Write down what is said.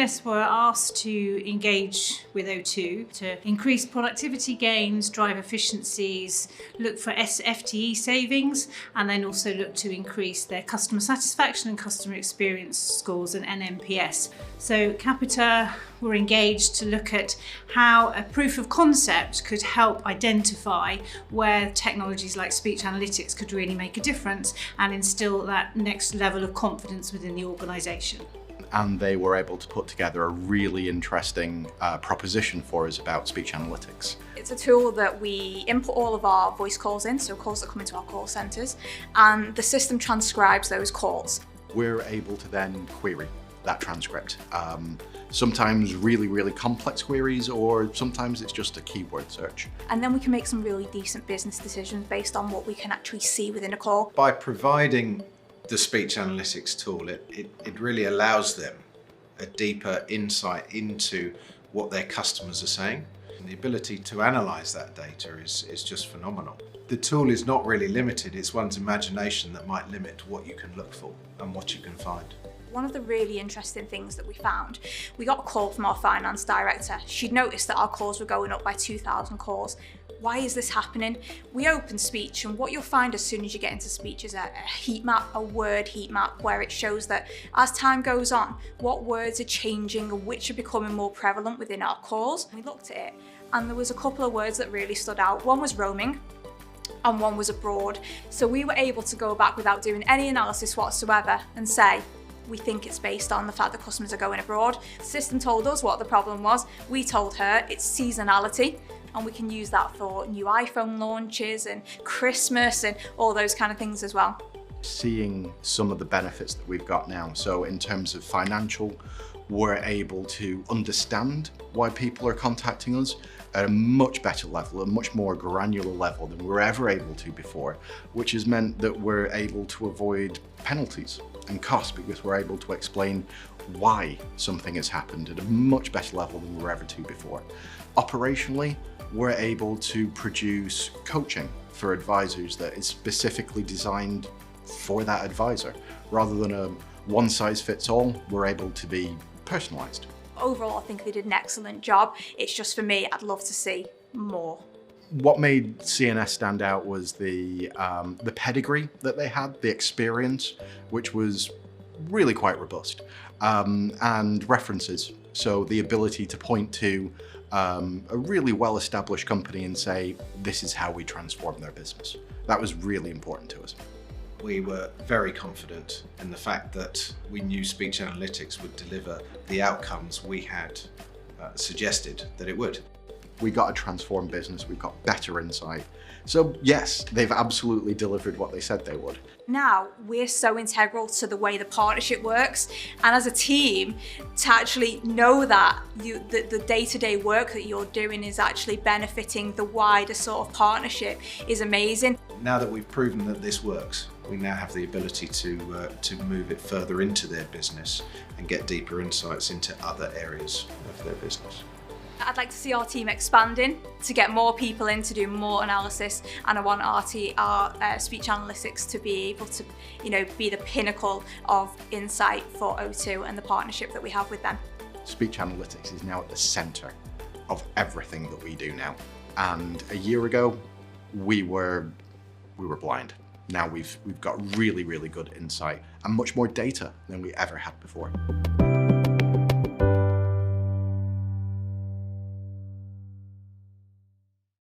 CNS were asked to engage with O2 to increase productivity gains, drive efficiencies, look for FTE savings, and then also look to increase their customer satisfaction and customer experience scores and NPS. So Capita were engaged to look at how a proof of concept could help identify where technologies like speech analytics could really make a difference and instill that next level of confidence within the organisation. And they were able to put together a really interesting proposition for us about speech analytics. It's a tool that we input all of our voice calls in, so calls that come into our call centres, and the system transcribes those calls. We're able to then query that transcript. Sometimes really complex queries, or sometimes it's just a keyword search. And then we can make some really decent business decisions based on what we can actually see within a call. By providing the speech analytics tool, it really allows them a deeper insight into what their customers are saying. And the ability to analyse that data is just phenomenal. The tool is not really limited, it's one's imagination that might limit what you can look for and what you can find. One of the really interesting things that we found, we got a call from our finance director. She'd noticed that our calls were going up by 2,000 calls. Why is this happening? We open speech, and what you'll find as soon as you get into speech is a heat map, a word heat map, where it shows that as time goes on, what words are changing and which are becoming more prevalent within our calls. We looked at it, and there was a couple of words that really stood out. One was roaming, and one was abroad. So we were able to go back without doing any analysis whatsoever and say, we think it's based on the fact that customers are going abroad. The system told us what the problem was. We told her it's seasonality, and we can use that for new iPhone launches and Christmas and all those kind of things as well. Seeing some of the benefits that we've got now. So in terms of financial, we're able to understand why people are contacting us at a much better level, a much more granular level than we were ever able to before, which has meant that we're able to avoid penalties and costs because we're able to explain why something has happened at a much better level than we were ever to before. Operationally, we're able to produce coaching for advisors that is specifically designed for that advisor. Rather than a one-size-fits-all, we're able to be personalised. Overall, I think they did an excellent job. It's just for me, I'd love to see more. What made CNS stand out was the pedigree that they had, the experience, which was really quite robust, and references. So the ability to point to a really well-established company and say, this is how we transform their business. That was really important to us. We were very confident in the fact that we knew speech analytics would deliver the outcomes we had suggested that it would. We got a transformed business, we've got better insight. So yes, they've absolutely delivered what they said they would. Now, we're so integral to the way the partnership works, and as a team, to actually know that the day-to-day work that you're doing is actually benefiting the wider sort of partnership is amazing. Now that we've proven that this works, we now have the ability to move it further into their business and get deeper insights into other areas of their business. I'd like to see our team expanding to get more people in to do more analysis, and I want our speech analytics to be able to, be the pinnacle of insight for O2 and the partnership that we have with them. Speech analytics is now at the centre of everything that we do now. And a year ago, we were blind. Now we've got really good insight and much more data than we ever had before.